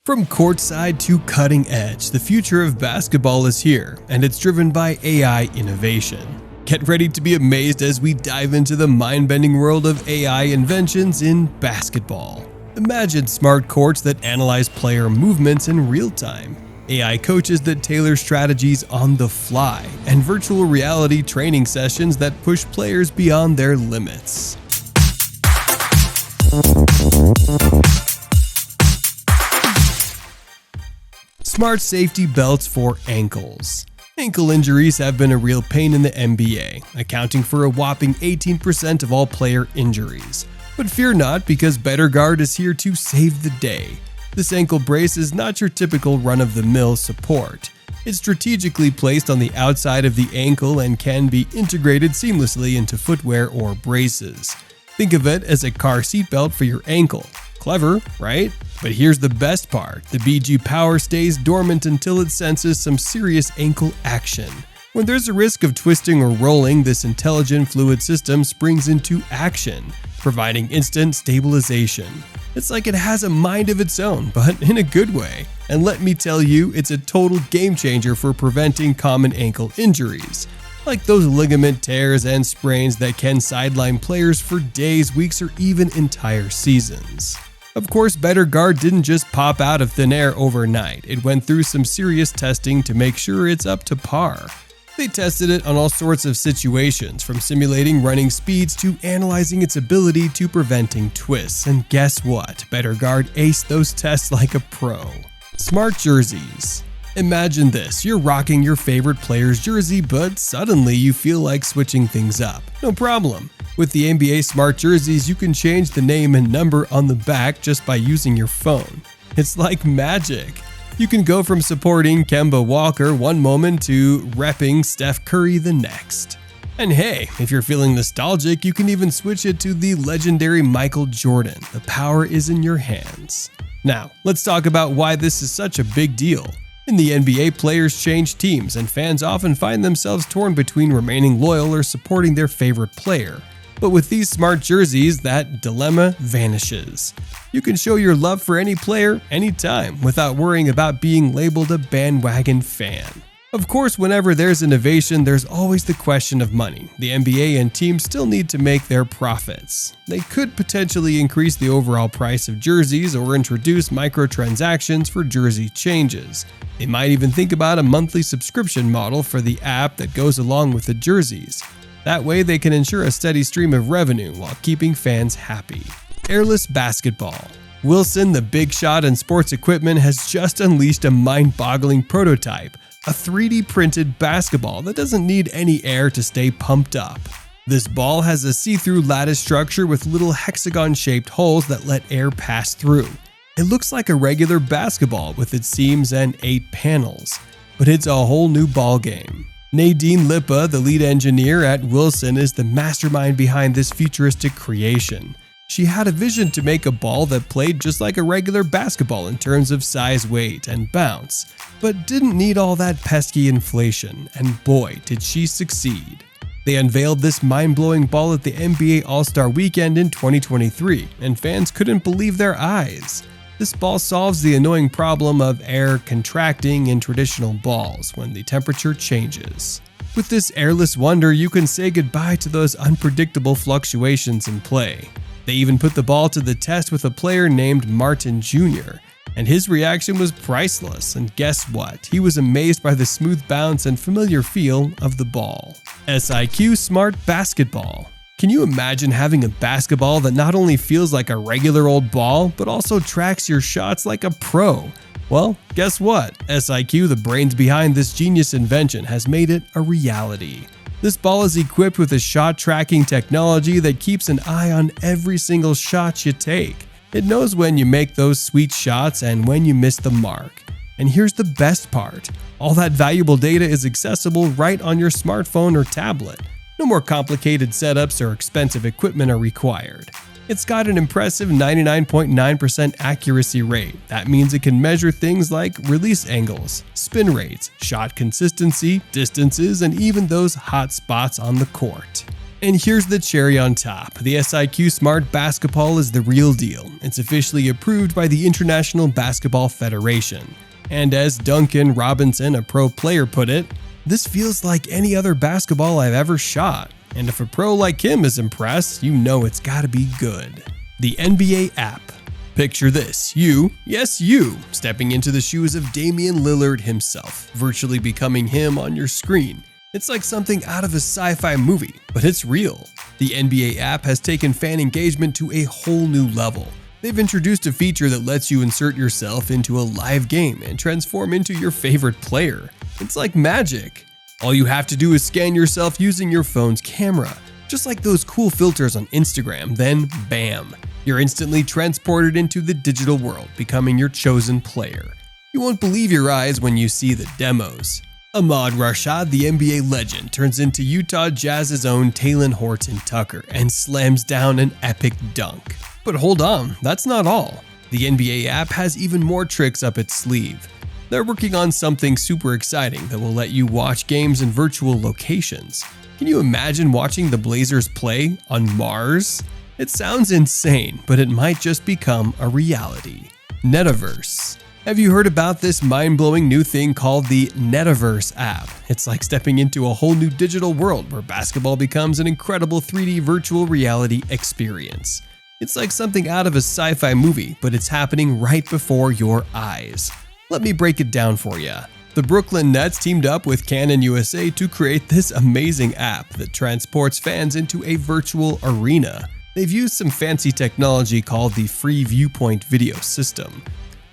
From courtside to cutting edge, the future of basketball is here, and it's driven by AI innovation. Get ready to be amazed as we dive into the mind-bending world of AI inventions in basketball. Imagine smart courts that analyze player movements in real time, AI coaches that tailor strategies on the fly, and virtual reality training sessions that push players beyond their limits. Smart safety belts for ankles. Ankle injuries have been a real pain in the NBA, accounting for a whopping 18% of all player injuries. But fear not, because BetterGuard is here to save the day. This ankle brace is not your typical run-of-the-mill support. It's strategically placed on the outside of the ankle and can be integrated seamlessly into footwear or braces. Think of it as a car seatbelt for your ankle. Clever, right? But here's the best part. The BG Power stays dormant until it senses some serious ankle action. When there's a risk of twisting or rolling, this intelligent fluid system springs into action, providing instant stabilization. It's like it has a mind of its own, but in a good way. And let me tell you, it's a total game changer for preventing common ankle injuries, like those ligament tears and sprains that can sideline players for days, weeks, or even entire seasons. Of course, BetterGuard didn't just pop out of thin air overnight. It went through some serious testing to make sure it's up to par. They tested it on all sorts of situations, from simulating running speeds to analyzing its ability to preventing twists. And guess what? BetterGuard aced those tests like a pro. Smart jerseys. Imagine this, you're rocking your favorite player's jersey, but suddenly you feel like switching things up. No problem. With the NBA Smart Jerseys, you can change the name and number on the back just by using your phone. It's like magic. You can go from supporting Kemba Walker one moment to repping Steph Curry the next. And hey, if you're feeling nostalgic, you can even switch it to the legendary Michael Jordan. The power is in your hands. Now, let's talk about why this is such a big deal. In the NBA, players change teams, and fans often find themselves torn between remaining loyal or supporting their favorite player. But with these smart jerseys, that dilemma vanishes. You can show your love for any player, anytime, without worrying about being labeled a bandwagon fan. Of course, whenever there's innovation, there's always the question of money. The NBA and teams still need to make their profits. They could potentially increase the overall price of jerseys or introduce microtransactions for jersey changes. They might even think about a monthly subscription model for the app that goes along with the jerseys. That way they can ensure a steady stream of revenue while keeping fans happy. Airless basketball. Wilson, the big shot in sports equipment, has just unleashed a mind-boggling prototype, a 3D printed basketball that doesn't need any air to stay pumped up. This ball has a see-through lattice structure with little hexagon-shaped holes that let air pass through. It looks like a regular basketball with its seams and 8 panels, but it's a whole new ballgame. Nadine Lipa, the lead engineer at Wilson, is the mastermind behind this futuristic creation. She had a vision to make a ball that played just like a regular basketball in terms of size, weight, and bounce, but didn't need all that pesky inflation, and boy, did she succeed. They unveiled this mind-blowing ball at the NBA All-Star Weekend in 2023, and fans couldn't believe their eyes. This ball solves the annoying problem of air contracting in traditional balls when the temperature changes. With this airless wonder, you can say goodbye to those unpredictable fluctuations in play. They even put the ball to the test with a player named Martin Jr., and his reaction was priceless, and guess what? He was amazed by the smooth bounce and familiar feel of the ball. SIQ Smart Basketball. Can you imagine having a basketball that not only feels like a regular old ball, but also tracks your shots like a pro? Well, guess what? SIQ, the brains behind this genius invention, has made it a reality. This ball is equipped with a shot tracking technology that keeps an eye on every single shot you take. It knows when you make those sweet shots and when you miss the mark. And here's the best part. All that valuable data is accessible right on your smartphone or tablet. No more complicated setups or expensive equipment are required. It's got an impressive 99.9% accuracy rate. That means it can measure things like release angles, spin rates, shot consistency, distances, and even those hot spots on the court. And here's the cherry on top. The SIQ Smart Basketball is the real deal. It's officially approved by the International Basketball Federation. And as Duncan Robinson, a pro player, put it, "This feels like any other basketball I've ever shot. And if a pro like him is impressed, you know it's gotta be good." The NBA app. Picture this, yes you, stepping into the shoes of Damian Lillard himself, virtually becoming him on your screen. It's like something out of a sci-fi movie, but it's real. The NBA app has taken fan engagement to a whole new level. They've introduced a feature that lets you insert yourself into a live game and transform into your favorite player. It's like magic. All you have to do is scan yourself using your phone's camera, just like those cool filters on Instagram, then bam, you're instantly transported into the digital world, becoming your chosen player. You won't believe your eyes when you see the demos. Ahmad Rashad, the NBA legend, turns into Utah Jazz's own Talen Horton-Tucker and slams down an epic dunk. But hold on, that's not all. The NBA app has even more tricks up its sleeve. They're working on something super exciting that will let you watch games in virtual locations. Can you imagine watching the Blazers play on Mars? It sounds insane, but it might just become a reality. Netaverse. Have you heard about this mind-blowing new thing called the Netaverse App? It's like stepping into a whole new digital world where basketball becomes an incredible 3D virtual reality experience. It's like something out of a sci-fi movie, but it's happening right before your eyes. Let me break it down for you. The Brooklyn Nets teamed up with Canon USA to create this amazing app that transports fans into a virtual arena. They've used some fancy technology called the Free Viewpoint Video System,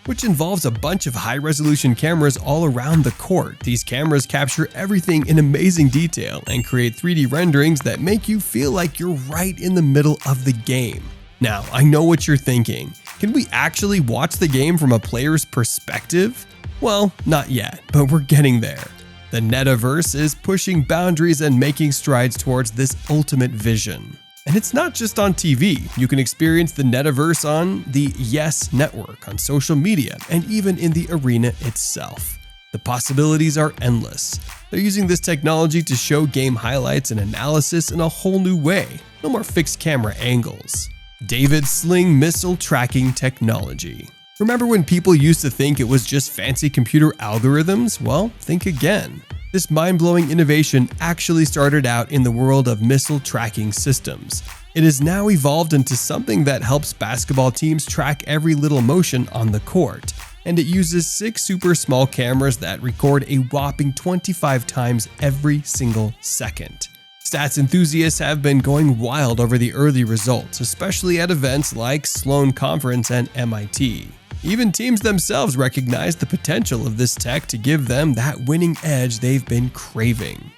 which involves a bunch of high-resolution cameras all around the court. These cameras capture everything in amazing detail and create 3D renderings that make you feel like you're right in the middle of the game. Now, I know what you're thinking. Can we actually watch the game from a player's perspective? Well, not yet, but we're getting there. The Netaverse is pushing boundaries and making strides towards this ultimate vision. And it's not just on TV. You can experience the Netaverse on the Yes Network, on social media, and even in the arena itself. The possibilities are endless. They're using this technology to show game highlights and analysis in a whole new way. No more fixed camera angles. David's Sling missile tracking technology. Remember when people used to think it was just fancy computer algorithms? Well, think again. This mind-blowing innovation actually started out in the world of missile tracking systems. It has now evolved into something that helps basketball teams track every little motion on the court, and it uses 6 super small cameras that record a whopping 25 times every single second. Stats enthusiasts have been going wild over the early results, especially at events like Sloan Conference and MIT. Even teams themselves recognize the potential of this tech to give them that winning edge they've been craving.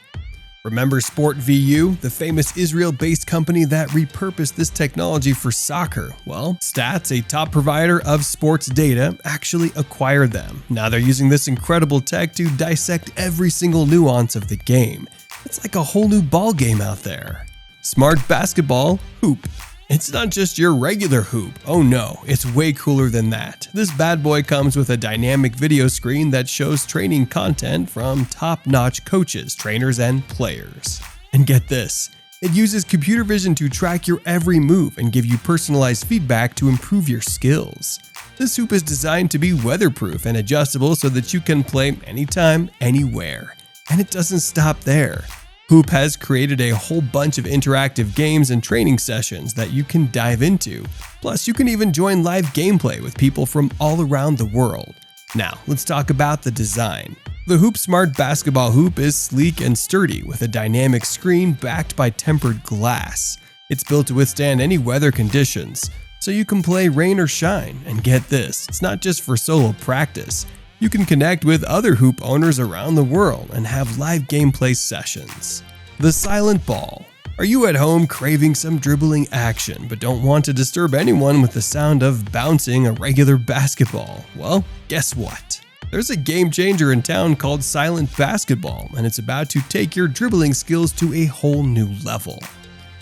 Remember Sport VU, the famous Israel-based company that repurposed this technology for soccer? Well, Stats, a top provider of sports data, actually acquired them. Now they're using this incredible tech to dissect every single nuance of the game. It's like a whole new ball game out there. Smart Basketball Hoop. It's not just your regular hoop. Oh no, it's way cooler than that. This bad boy comes with a dynamic video screen that shows training content from top-notch coaches, trainers, and players. And get this, it uses computer vision to track your every move and give you personalized feedback to improve your skills. This hoop is designed to be weatherproof and adjustable so that you can play anytime, anywhere. And it doesn't stop there. Hoop has created a whole bunch of interactive games and training sessions that you can dive into. Plus, you can even join live gameplay with people from all around the world. Now, let's talk about the design. The Hoop Smart Basketball Hoop is sleek and sturdy with a dynamic screen backed by tempered glass. It's built to withstand any weather conditions, so you can play rain or shine. And get this, it's not just for solo practice. You can connect with other hoop owners around the world and have live gameplay sessions. The Silent Ball. Are you at home craving some dribbling action but don't want to disturb anyone with the sound of bouncing a regular basketball? Well, guess what? There's a game changer in town called Silent Basketball, and it's about to take your dribbling skills to a whole new level.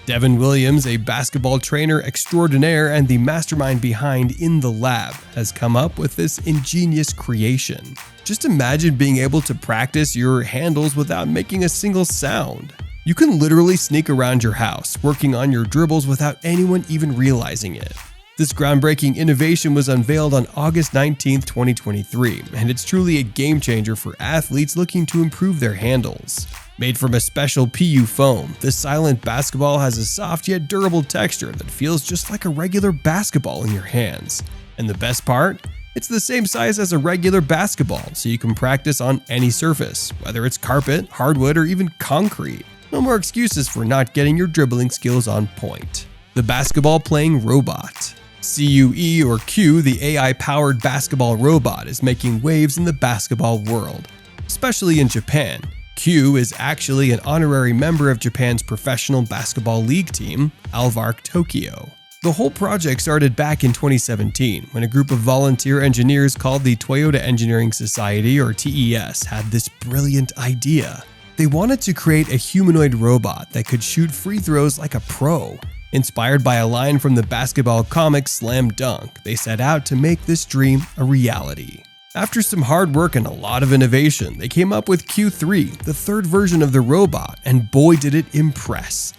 Devin Williams, a basketball trainer extraordinaire and the mastermind behind In the Lab, has come up with this ingenious creation. Just imagine being able to practice your handles without making a single sound. You can literally sneak around your house, working on your dribbles without anyone even realizing it. This groundbreaking innovation was unveiled on August 19, 2023, and it's truly a game changer for athletes looking to improve their handles. Made from a special PU foam, this silent basketball has a soft yet durable texture that feels just like a regular basketball in your hands. And the best part? It's the same size as a regular basketball, so you can practice on any surface, whether it's carpet, hardwood, or even concrete. No more excuses for not getting your dribbling skills on point. The basketball playing robot. CUE or Q, the AI-powered basketball robot, is making waves in the basketball world, especially in Japan. Q is actually an honorary member of Japan's professional basketball league team, Alvark Tokyo. The whole project started back in 2017 when a group of volunteer engineers called the Toyota Engineering Society, or TES, had this brilliant idea. They wanted to create a humanoid robot that could shoot free throws like a pro. Inspired by a line from the basketball comic Slam Dunk, they set out to make this dream a reality. After some hard work and a lot of innovation, they came up with Q3, the third version of the robot, and boy did it impress.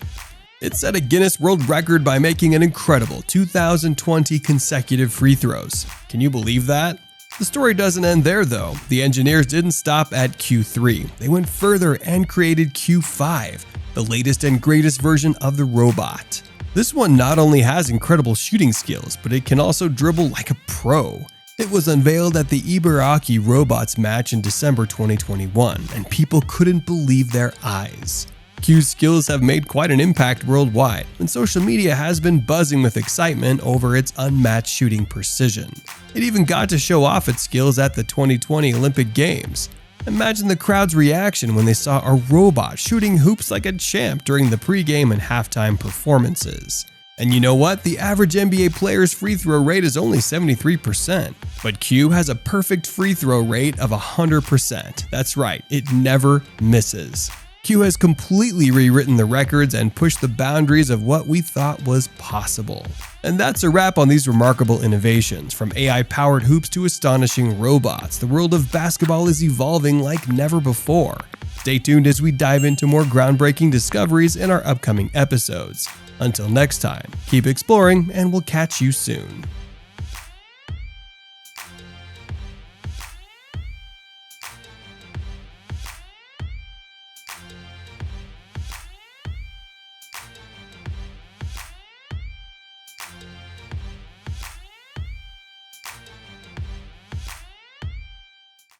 It set a Guinness World Record by making an incredible 2,020 consecutive free throws. Can you believe that? The story doesn't end there though. The engineers didn't stop at Q3. They went further and created Q5, the latest and greatest version of the robot. This one not only has incredible shooting skills, but it can also dribble like a pro. It was unveiled at the Ibaraki Robots match in December 2021, and people couldn't believe their eyes. Q's skills have made quite an impact worldwide, and social media has been buzzing with excitement over its unmatched shooting precision. It even got to show off its skills at the 2020 Olympic Games. Imagine the crowd's reaction when they saw a robot shooting hoops like a champ during the pregame and halftime performances. And you know what? The average NBA player's free throw rate is only 73%, but Q has a perfect free throw rate of 100%. That's right, it never misses. Q has completely rewritten the records and pushed the boundaries of what we thought was possible. And that's a wrap on these remarkable innovations. From AI-powered hoops to astonishing robots, the world of basketball is evolving like never before. Stay tuned as we dive into more groundbreaking discoveries in our upcoming episodes. Until next time, keep exploring and we'll catch you soon.